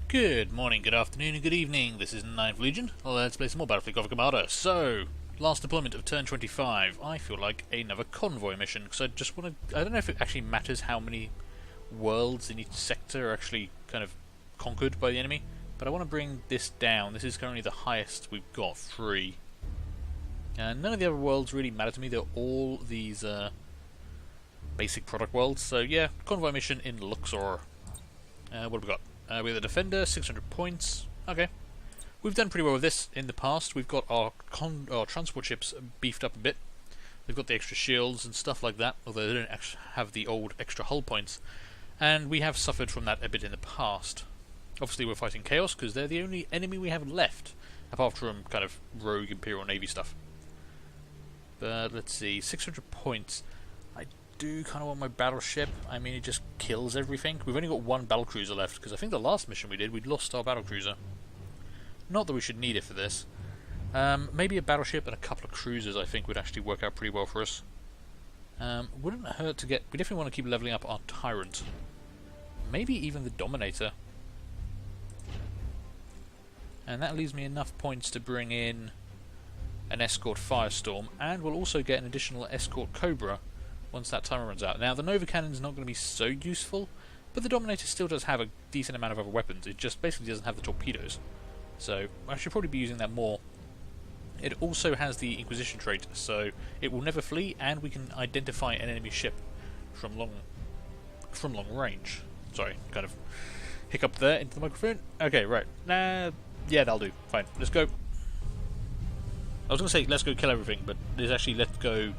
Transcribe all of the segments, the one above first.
Good morning, good afternoon, and good evening. This is 9th Legion. Let's play some more Battlefleet Gothic Armada. So, last deployment of turn 25. I feel like another convoy mission, because I just want to... I don't know if it actually matters how many worlds in each sector are actually kind of conquered by the enemy, but I want to bring this down. This is currently the highest we've got, 3. And none of the other worlds really matter to me. They're all these basic product worlds. So yeah, convoy mission in Luxor. What have we got? We have the Defender, 600 points. Okay. We've done pretty well with this in the past. We've got our transport ships beefed up a bit. They've got the extra shields and stuff like that, although they don't actually have the old extra hull points. And we have suffered from that a bit in the past. Obviously we're fighting Chaos, because they're the only enemy we have left, apart from kind of rogue Imperial Navy stuff. But let's see, 600 points. I do kind of want my battleship. I mean, it just kills everything. We've only got one battlecruiser left, because I think the last mission we did, we'd lost our battlecruiser. Not that we should need it for this. Maybe a battleship and a couple of cruisers I think would actually work out pretty well for us. Wouldn't hurt to get... We definitely want to keep leveling up our Tyrant. Maybe even the Dominator. And that leaves me enough points to bring in an Escort Firestorm, and we'll also get an additional Escort Cobra once that timer runs out. Now, the Nova Cannon's not going to be so useful, but the Dominator still does have a decent amount of other weapons. It just basically doesn't have the torpedoes. So, I should probably be using that more. It also has the Inquisition trait, so it will never flee, and we can identify an enemy ship from long range. Sorry, kind of hiccuped there into the microphone. Okay, right. Yeah, that'll do. Fine. Let's go. I was going to say, let's go kill everything, but there's actually, let's go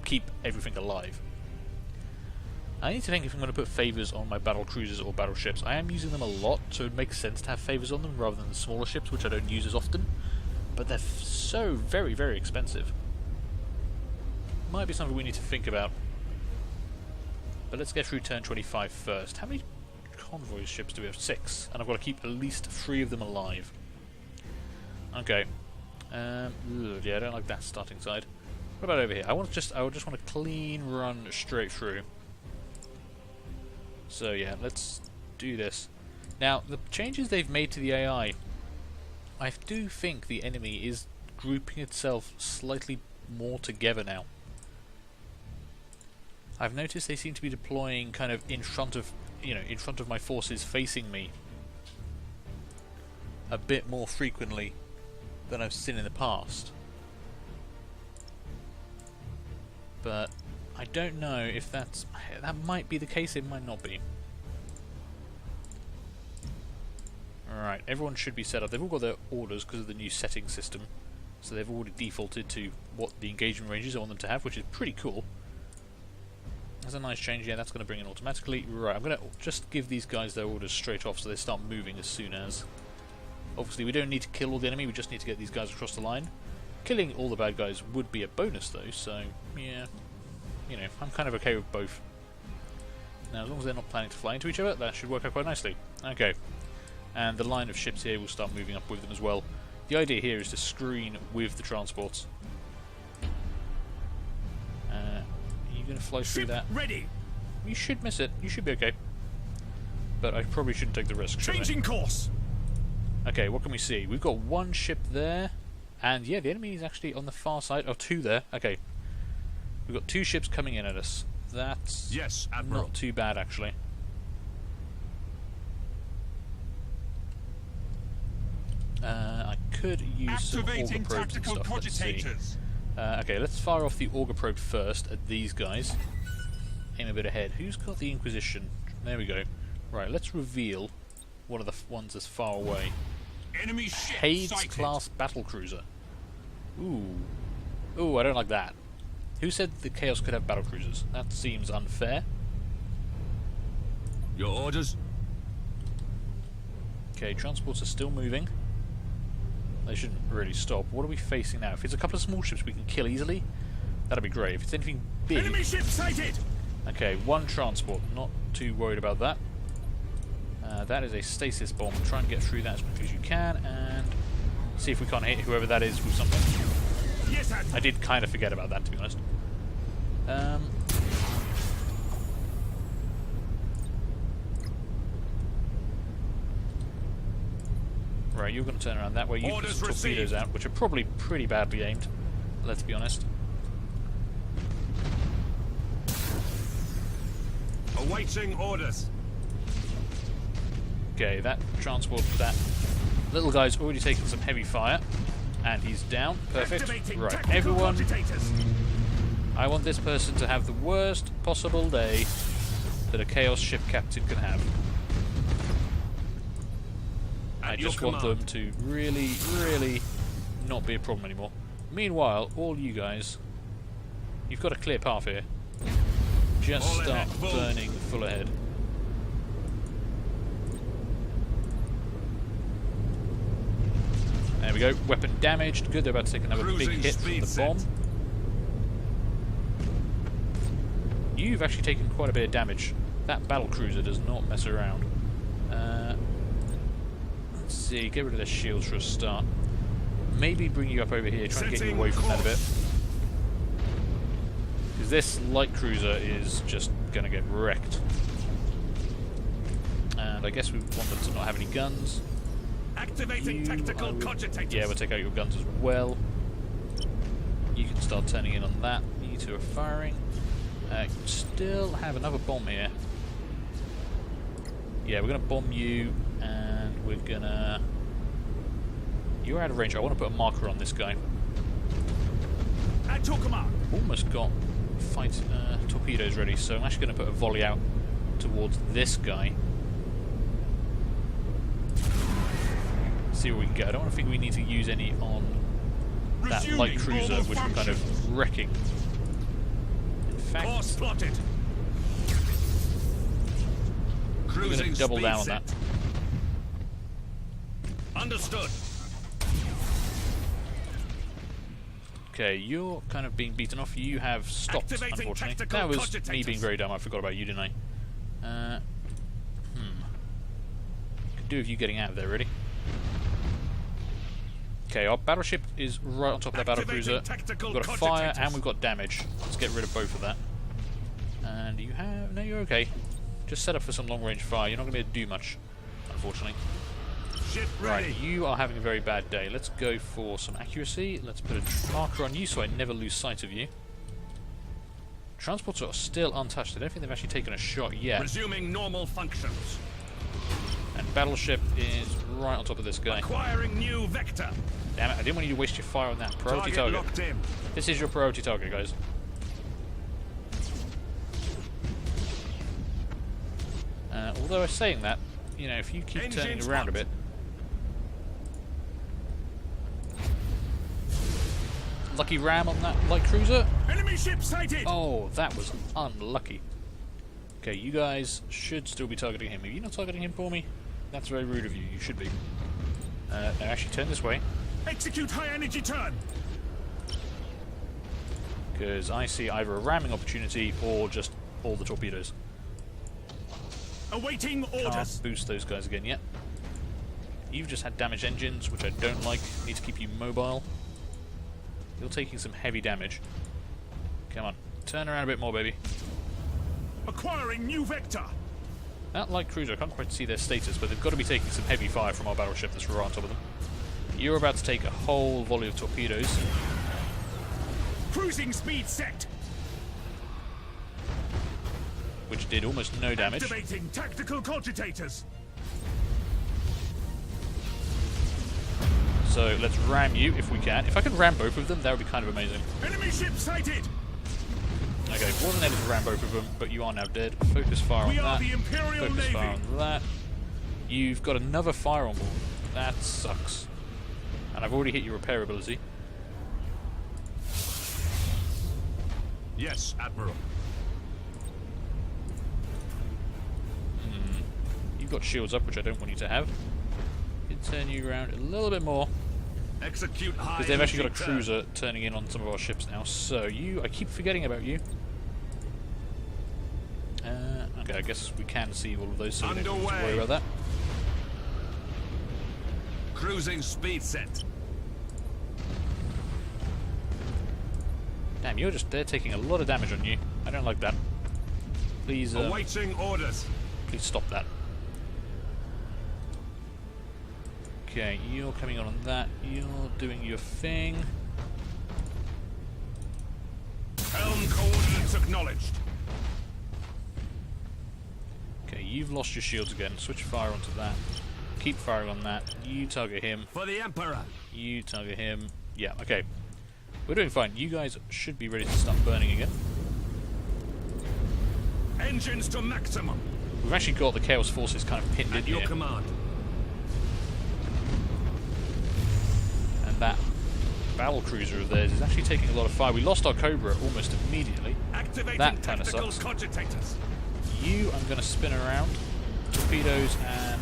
keep everything alive. I need to think if I'm going to put favours on my battle cruisers or battleships. I am using them a lot, so it makes sense to have favours on them rather than the smaller ships, which I don't use as often. But they're so very, very expensive. Might be something we need to think about. But let's get through turn 25 first. How many convoy ships do we have? 6. And I've got to keep at least 3 of them alive. Okay. Yeah, I don't like that starting side. What about over here? I just want a clean run straight through. So yeah, let's do this. Now, the changes they've made to the AI, I do think the enemy is grouping itself slightly more together now. I've noticed they seem to be deploying kind of in front of my forces facing me a bit more frequently than I've seen in the past. But I don't know if that might be the case, it might not be. Alright, everyone should be set up. They've all got their orders because of the new setting system. So they've already defaulted to what the engagement ranges I want them to have, which is pretty cool. That's a nice change. Yeah, that's going to bring in automatically. Right, I'm going to just give these guys their orders straight off so they start moving as soon as. Obviously, we don't need to kill all the enemy, we just need to get these guys across the line. Killing all the bad guys would be a bonus though, so yeah, you know, I'm kind of okay with both. Now, as long as they're not planning to fly into each other, that should work out quite nicely. Okay, and the line of ships here will start moving up with them as well. The idea here is to screen with the transports. Are you going to fly through that? Ready. You should miss it. You should be okay. But I probably shouldn't take the risk. Changing course. Okay, what can we see? We've got one ship there, and yeah, the enemy is actually on the far side. Oh, 2 there. Okay, we've got 2 ships coming in at us. That's Admiral. Not too bad, actually. I could use some auger probes and stuff. Let's see. Okay, let's fire off the auger probe first at these guys. Aim a bit ahead. Who's got the Inquisition? There we go. Right, let's reveal one of the ones that's far away. Enemy ship Hades sighted. class battlecruiser. Ooh, I don't like that. Who said the Chaos could have battlecruisers? That seems unfair. Your orders. Okay, transports are still moving. They shouldn't really stop. What are we facing now? If it's a couple of small ships we can kill easily, that'd be great. If it's anything big... Enemy ship sighted! Okay, 1 transport. Not too worried about that. That is a stasis bomb. Try and get through that as quickly as you can, and see if we can't hit whoever that is with something. Yes, I did kind of forget about that, to be honest. Right, you're going to turn around that way. You put some torpedoes out, which are probably pretty badly aimed. Let's be honest. Awaiting orders. Okay, that transport, that little guy's already taken some heavy fire, and he's down. Perfect. Right, everyone, I want this person to have the worst possible day that a Chaos ship captain can have. I just want them to really, really not be a problem anymore. Meanwhile, all you guys, you've got a clear path here. Just start burning full ahead. There we go. Weapon damaged. Good, they're about to take another big hit from the bomb. You've actually taken quite a bit of damage. That battlecruiser does not mess around. Let's see, get rid of their shields for a start. Maybe bring you up over here, try and get you away from that a bit. Because this light cruiser is just going to get wrecked. And I guess we want them to not have any guns. Activating tactical cogitators. Yeah, we'll take out your guns as well. You can start turning in on that. You two are firing. Still have another bomb here. Yeah, we're going to bomb you, and we're going to... You're out of range. I want to put a marker on this guy. At your command. Almost got fight torpedoes ready, so I'm actually going to put a volley out towards this guy. See what we can get. I don't think we need to use any on that light cruiser, which we're kind of wrecking. In fact, we're going to double down on that. Understood. Okay, you're kind of being beaten off. You have stopped, unfortunately. That was me being very dumb. I forgot about you, didn't I? Could do with you getting out of there, really. Okay, our battleship is right on top of that battlecruiser. We've got a fire and we've got damage. Let's get rid of both of that. And you have... No, you're okay. Just set up for some long-range fire. You're not going to be able to do much, unfortunately. Right, you are having a very bad day. Let's go for some accuracy. Let's put a marker on you so I never lose sight of you. Transports are still untouched. I don't think they've actually taken a shot yet. Resuming normal functions. And battleship is right on top of this guy. Acquiring new vector. Damn it, I didn't want you to waste your fire on that priority target. Locked in. This is your priority target, guys. Although I was saying that, you know, if you keep turning around a bit... Lucky ram on that light cruiser. Enemy ship sighted. Oh, that was unlucky. Okay, you guys should still be targeting him. Are you not targeting him for me? That's very rude of you. You should be. Now actually turn this way. Execute high energy turn. Because I see either a ramming opportunity or just all the torpedoes. Awaiting orders. Can't boost those guys again yet. You've just had damaged engines, which I don't like. Need to keep you mobile. You're taking some heavy damage. Come on, turn around a bit more, baby. Acquiring new vector. That light cruiser, I can't quite see their status, but they've got to be taking some heavy fire from our battleship that's right on top of them. You're about to take a whole volley of torpedoes. Cruising speed set. Which did almost no damage. Activating tactical cogitators. So let's ram you if we can. If I can ram both of them, that would be kind of amazing. Enemy ship sighted. Okay, wasn't able to ram both of them, but you are now dead. Focus fire on that. We are the Imperial Focus Navy. fire on that. You've got another fire on board. That sucks. And I've already hit your repair ability. Yes, Admiral. You've got shields up, which I don't want you to have. Can turn you around a little bit more. Execute high. Because they've actually got a cruiser turning in on some of our ships now. So you, I keep forgetting about you. Okay, I guess we can see all of those, so we don't need to worry about that. Cruising speed set. Damn, they're taking a lot of damage on you. I don't like that. Please, awaiting orders. Please stop that. Okay, you're coming on that. You're doing your thing. Helm coordinates acknowledged. Okay, you've lost your shields again. Switch fire onto that. Keep firing on that. You target him. For the Emperor. You target him. Yeah, okay. We're doing fine. You guys should be ready to start burning again. Engines to maximum. We've actually got the Chaos Forces kind of pinned in At your here. command. And that battle cruiser of theirs is actually taking a lot of fire. We lost our Cobra almost immediately. Activating That kind of tactical sucks. cogitators. You, I'm going to spin around. Torpedoes, and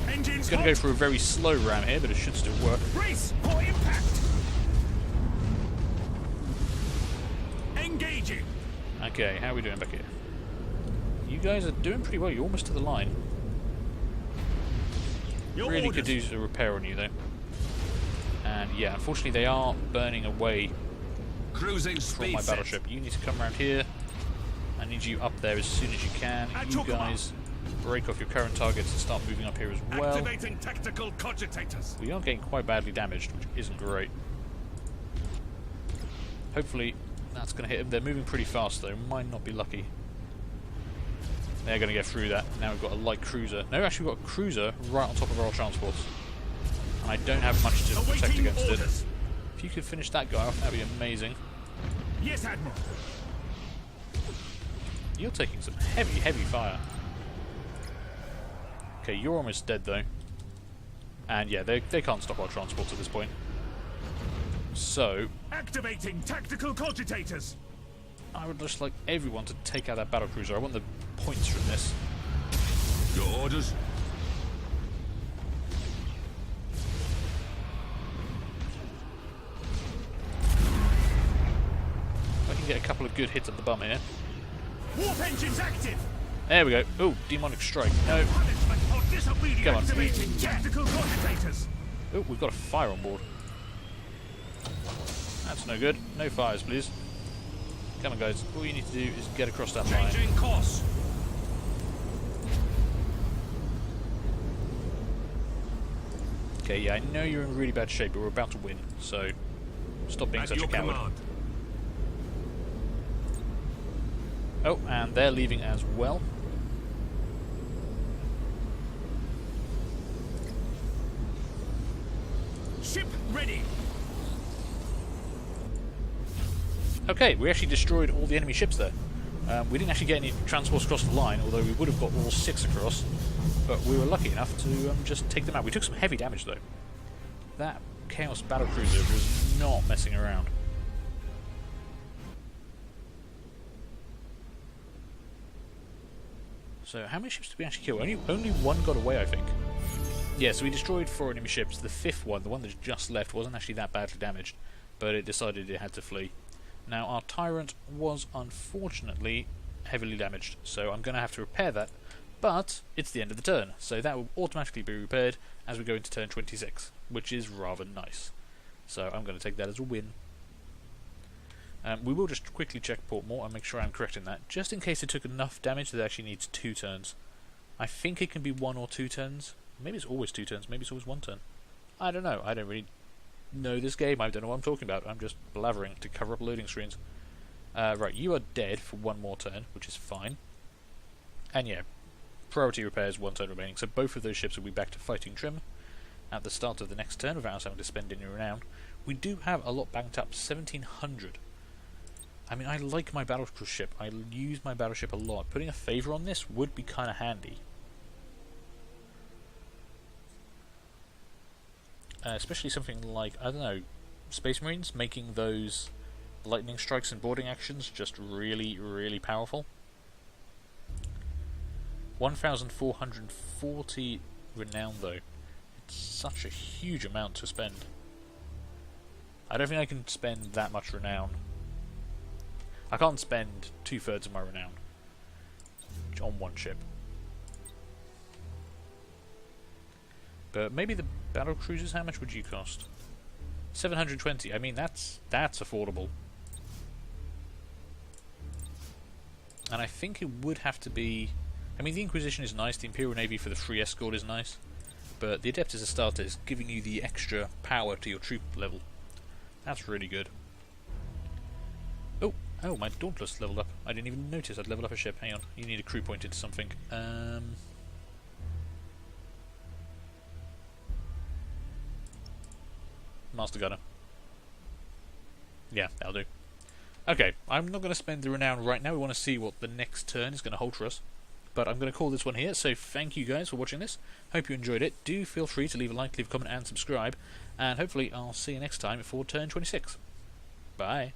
Engines it's going to go for a very slow ram here, but it should still work. Brace for impact. Engaging. Okay, how are we doing back here? You guys are doing pretty well. You're almost to the line. Your Really orders. could use a repair on you, though. And yeah, unfortunately they are burning away Cruising from speed my set. battleship. You need to come around here. I need you up there as soon as you can. At You your command. guys break off your current targets and start moving up here as well. Activating tactical cogitators. We are getting quite badly damaged, which isn't great. Hopefully that's going to hit them. They're moving pretty fast though. Might not be lucky. They're going to get through that. Now we've got a light cruiser. No, actually we've got a cruiser right on top of our transports. And I don't have much to protect Awaiting against it. orders. If you could finish that guy off, that'd be amazing. Yes, Admiral. You're taking some heavy, heavy fire. Okay, you're almost dead though. And yeah, they can't stop our transports at this point. So, Activating tactical cogitators. I would just like everyone to take out that battlecruiser. I want the points from this. Your orders. I can get a couple of good hits at the bum here. Warp engines active. There we go. Oh, demonic strike. No. Punishment for disobedience. Come on. Activating tactical cogitators. Oh, we've got a fire on board. That's no good. No fires, please. Come on, guys. All you need to do is get across that line. Changing course. Okay, yeah, I know you're in really bad shape, but we're about to win, so stop being At such a your coward. command. Oh, and they're leaving as well. Ship ready. Okay, we actually destroyed all the enemy ships there. We didn't actually get any transports across the line, although we would have got all 6 across. But we were lucky enough to just take them out. We took some heavy damage though. That Chaos Battlecruiser was not messing around. So how many ships did we actually kill? Only one got away, I think. Yeah, so we destroyed 4 enemy ships. The 5th one, the one that just left, wasn't actually that badly damaged, but it decided it had to flee. Now our Tyrant was unfortunately heavily damaged, so I'm going to have to repair that, but it's the end of the turn, so that will automatically be repaired as we go into turn 26, which is rather nice. So I'm going to take that as a win. We will just quickly check Portmore and make sure I'm correct in that, just in case it took enough damage that it actually needs 2 turns. I think it can be 1 or 2 turns. Maybe it's always 2 turns, maybe it's always 1 turn. I don't know, I don't really know this game, I don't know what I'm talking about, I'm just blathering to cover up loading screens. Right, you are dead for 1 more turn, which is fine. And yeah, priority repairs, 1 turn remaining, so both of those ships will be back to fighting trim at the start of the next turn without us having to spend any renown. We do have a lot banked up, 1700. I mean, I like my battlecruiser ship, I use my battleship a lot. Putting a favour on this would be kind of handy. Especially something like, I don't know, Space Marines, making those lightning strikes and boarding actions just really, really powerful. 1,440 renown though. It's such a huge amount to spend. I don't think I can spend that much renown. I can't spend 2/3 of my renown on 1 ship. But maybe the battle cruisers, how much would you cost? 720. I mean, that's affordable. And I think it would have to be... I mean, the Inquisition is nice, the Imperial Navy for the free escort is nice. but the Adept as a starter is giving you the extra power to your troop level. That's really good. Oh, my Dauntless leveled up. I didn't even notice I'd leveled up a ship. Hang on, you need a crew point into something. Master Gunner. Yeah, that'll do. Okay, I'm not going to spend the renown right now. We want to see what the next turn is going to hold for us. But I'm going to call this one here, so thank you guys for watching this. Hope you enjoyed it. Do feel free to leave a like, leave a comment and subscribe. And hopefully I'll see you next time for turn 26. Bye.